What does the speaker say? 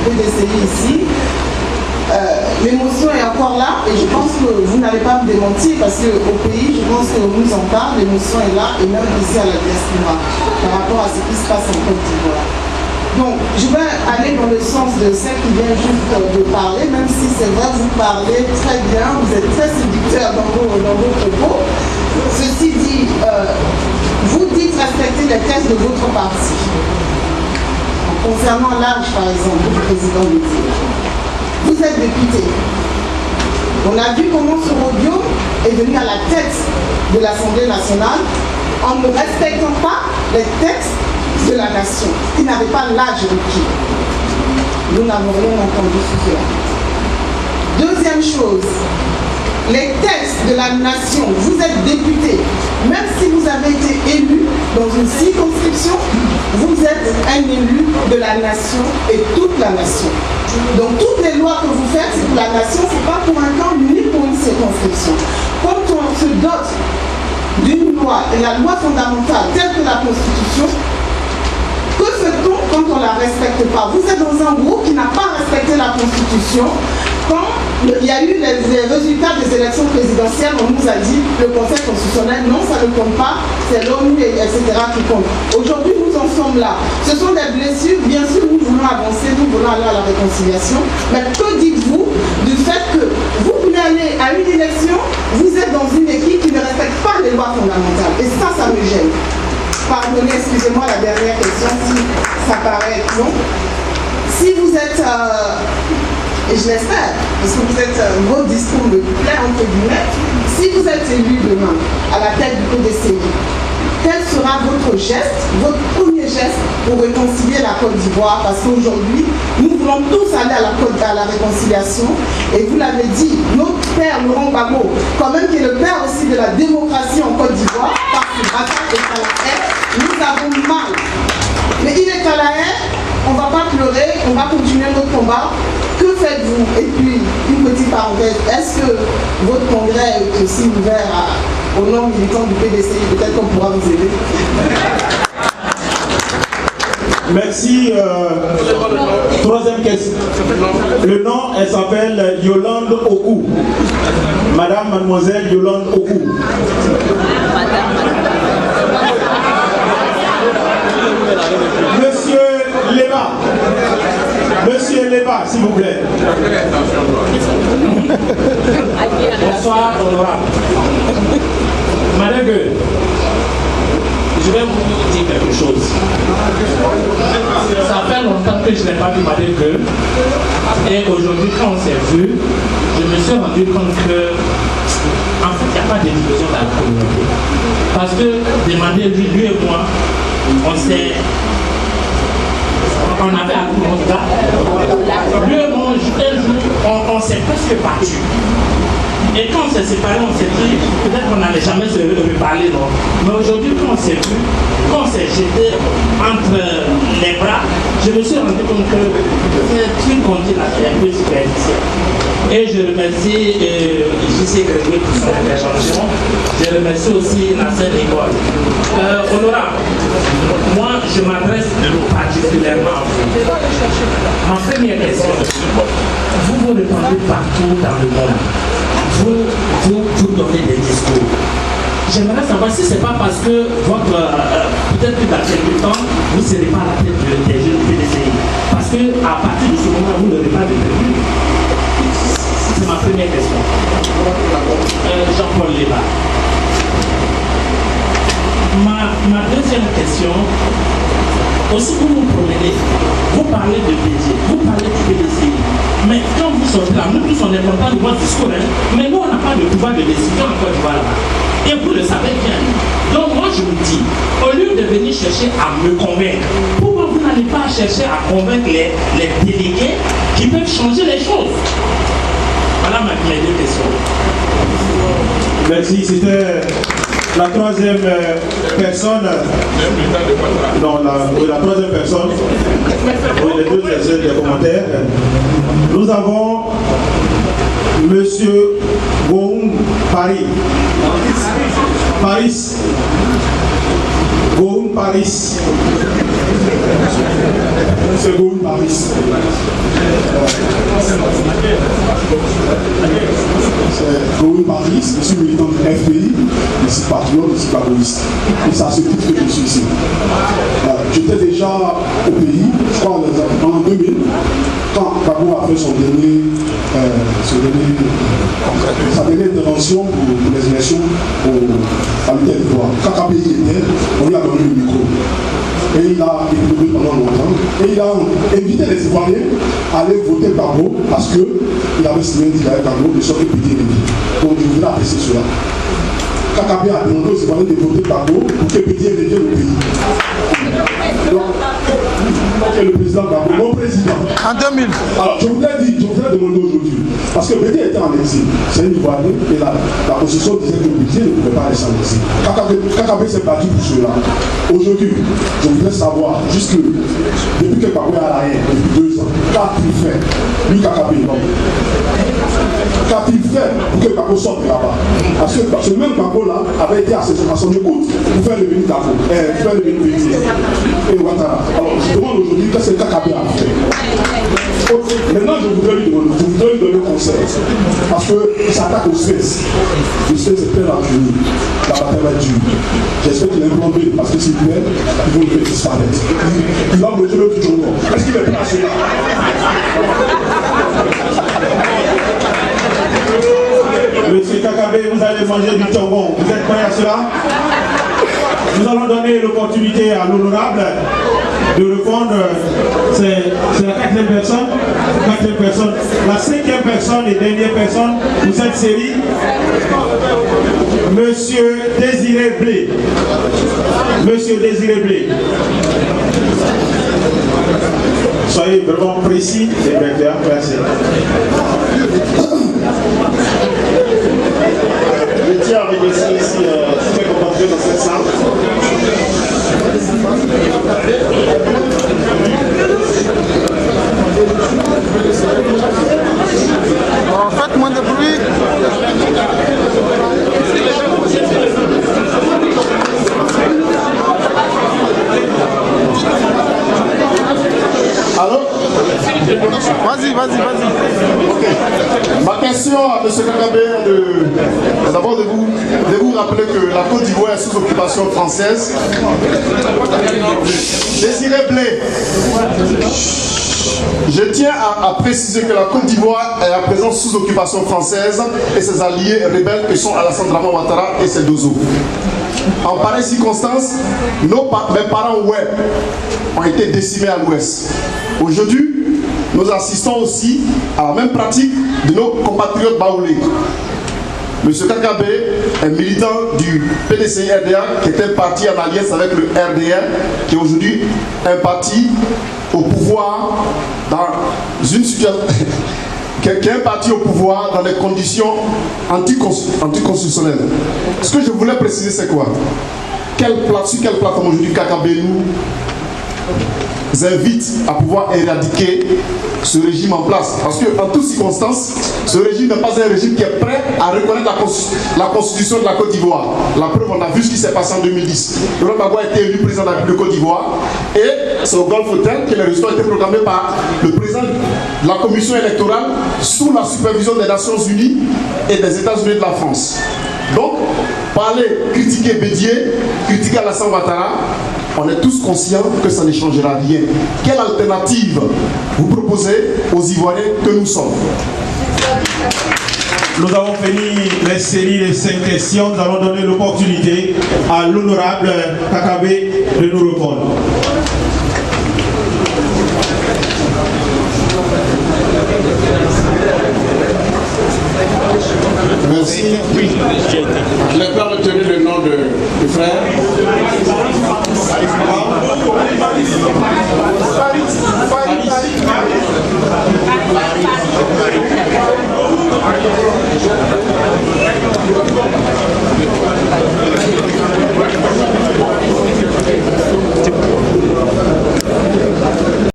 PDCI ici. L'émotion est encore là et je pense que vous n'allez pas me démentir parce qu'au pays, je pense qu'on nous en parle, l'émotion est là et même ici à la diaspora par rapport à ce qui se passe en Côte d'Ivoire. Donc, je vais aller dans le sens de celle qui vient juste de parler, même si c'est vrai, vous parlez très bien, vous êtes très séducteur dans vos propos. Ceci dit, vous dites respecter les thèses de votre parti. Concernant l'âge, par exemple, du président du TIC. Vous êtes député. On a vu comment ce Rodion est venu à la tête de l'Assemblée nationale en ne respectant pas les textes de la nation. Il n'avait pas l'âge requis. Nous n'avons rien entendu sur cela. Deuxième chose, les textes de la nation, vous êtes député, même si vous avez été élu dans une circonscription, vous êtes un élu de la nation et toute la nation. Donc toutes les lois que vous faites, c'est pour la nation, ce n'est pas pour un camp ni pour une circonscription. Quand on se dote d'une loi, et la loi fondamentale telle que la Constitution, que fait-on quand on ne la respecte pas? Vous êtes dans un groupe qui n'a pas respecté la Constitution. Quand il y a eu les résultats des élections présidentielles, on nous a dit, le Conseil constitutionnel, non, ça ne compte pas, c'est l'ONU, etc. qui compte. Aujourd'hui, nous en sommes là. Ce sont des blessures, bien sûr, nous voulons avancer, nous voulons aller à la réconciliation, mais que dites-vous du fait que vous voulez aller à une élection, vous êtes dans une équipe qui ne respecte pas les lois fondamentales, et ça me gêne. Pardonnez, excusez-moi la dernière question, si ça paraît long. Si vous êtes, et je l'espère, parce que vous êtes, votre discours me plaît entre guillemets, si vous êtes élu demain à la tête du PDCI, quel sera votre geste, votre premier geste pour réconcilier la Côte d'Ivoire? Parce qu'aujourd'hui, nous voulons tous aller à la réconciliation. Et vous l'avez dit, notre père Laurent Gbagbo, quand même qui est le père aussi de la démocratie en Côte d'Ivoire, parce que Bata est à la haie, nous avons mal. Mais il est à la haie, on ne va pas pleurer, on va continuer notre combat. Que faites-vous? Et puis, une petite parenthèse, est-ce que votre congrès est aussi ouvert aux non-militants du PDCI? Peut-être qu'on pourra vous aider. Merci. Troisième question. Le nom, elle s'appelle Yolande Oku. Madame, mademoiselle Yolande Oku. Monsieur Leba. Monsieur Leba, s'il vous plaît. Bonsoir, honorable. Madame Gueule, je vais vous dire quelque chose. Ça fait longtemps que je n'ai pas vu Madame Gueule. Et aujourd'hui, quand on s'est vu, je me suis rendu compte que, en fait, il n'y a pas de division dans la communauté. Parce que, demandez-lui, lui et moi, on avait un coup de gars. Lui et moi, un jour, on s'est presque battu. Et quand on s'est séparés, on s'est dit, peut-être qu'on n'allait jamais se reparler, non. Mais aujourd'hui, quand on s'est vu, quand on s'est jeté entre les bras, je me suis rendu compte que c'est une conduite là, qui est un peu superficielle. Et je remercie J.C. Grégory pour son intervention. Je remercie aussi Nasser Nicole. Honorable, moi, je m'adresse particulièrement à vous. Ma première question, vous répondez partout dans le monde. Vous donnez des discours. J'aimerais savoir si ce n'est pas parce que votre, peut-être que dans quelques temps, vous ne serez pas à la tête des jeunes PDCI. Parce qu'à partir de ce moment, vous n'aurez pas de prévu. C'est ma première question. Jean-Paul Leba. Ma deuxième question, aussi vous vous promenez, vous parlez de PDCI, vous parlez du PDCI. Mais quand vous sortez là, nous tous on est contents de votre discours, hein, mais nous on n'a pas de pouvoir de décision en Côte d'Ivoire là-bas. Et vous le savez bien. Donc moi je vous dis, au lieu de venir chercher à me convaincre, pourquoi vous n'allez pas chercher à convaincre les délégués qui peuvent changer les choses? Voilà mes deux questions. Merci, c'était la troisième personne. Non, la troisième personne. Oui, les deux personnes des commentaires. Nous avons Monsieur Goum Paris. Goun Paris. C'est Goun Paris. C'est Goun Paris, je suis militant du FPI, je suis patriote, je suis gaboniste. Et c'est à ce titre que je suis ici. J'étais déjà au pays, je crois en 2000, quand Gabon a fait sa dernière intervention pour les élections à l'Union d'Ivoire. Quand KPI était, on lui a donné le micro. Et il a écouté pendant longtemps. Et il a invité les Ivoiriens à aller voter Gbagbo parce qu'il avait signé un deal avec Gbagbo de sorte que Pédié Rémy. Donc je voudrais apprécier cela. KKB a demandé aux Ivoiriens de voter Gbagbo pour que Pédié revienne au pays. Donc, le président Gbagbo, mon président. En 2000. Alors, je voudrais demander aujourd'hui, parce que Pédié était en exil, c'est un Ivoirien, et la constitution disait que Pédié ne pouvait pas rester en exil. KKB s'est battu pour cela. Aujourd'hui, je voudrais savoir, depuis que Gbagbo est à l'arrière, depuis 2 ans, qu'a-t-il fait, lui KKB, qu'a-t-il fait pour que Gbagbo sorte de là-bas? Parce que ce même Gbagbo-là avait été à son écoute pour faire le Gbagbo, pour faire le Pédié et Ouattara. Alors, je demande aujourd'hui qu'est-ce que KKB a fait. Maintenant, je voudrais lui donner conseil. Parce qu'il s'attaque au Suez. Le Suez est très rancunier. La bataille va être dure. J'espère qu'il est implanté parce que s'il plaît, il va le faire disparaître. Il va bloquer le futur. Est-ce qu'il est prêt à cela? Monsieur KKB, vous allez manger du tongon. Vous êtes prêt à cela? Nous allons donner l'opportunité à l'honorable de répondre. C'est la 4e personne. La 5e personne et dernière personne pour cette série. Monsieur Désiré Blé. Monsieur Désiré Blé. Soyez vraiment précis et bien clair. Merci. Je tiens à remercier ici tous mes compatriotes dans cette salle. Faites moins de bruit. Allô? Vas-y. Okay. Ma question à M. KKB est d'abord de vous rappeler que la Côte d'Ivoire est sous occupation française. Désiré Blé, je tiens à préciser que la Côte d'Ivoire est à présent sous occupation française et ses alliés rebelles que sont Alassane Dramane Ouattara et ses Dozo. En pareille circonstance, mes parents ont été décimés à l'ouest. Aujourd'hui, nous assistons aussi à la même pratique de nos compatriotes baoulés. M. KKB est militant du PDCI-RDA, qui est un parti en alliance avec le RDR, qui est aujourd'hui un parti au pouvoir dans une situation... qui est un parti au pouvoir dans des conditions anticonstitutionnelles. Ce que je voulais préciser, c'est quoi? Sur quelle plateforme aujourd'hui KKB nous invite à pouvoir éradiquer ce régime en place? Parce qu'en toutes circonstances, ce régime n'est pas un régime qui est prêt à reconnaître la constitution de la Côte d'Ivoire. La preuve, on a vu ce qui s'est passé en 2010. Laurent Gbagbo a été élu président de la République de Côte d'Ivoire et c'est au Golfe Hotel que les résultats ont été proclamés par le président de la commission électorale sous la supervision des Nations Unies et des États-Unis de la France. Donc, critiquer Bédié, critiquer Alassane Ouattara, on est tous conscients que ça ne changera rien. Quelle alternative vous proposez aux Ivoiriens que nous sommes? Nous avons fini les séries de 5 questions. Nous allons donner l'opportunité à l'honorable KKB de nous répondre. Merci. Je n'ai pas retenu le nom du frère.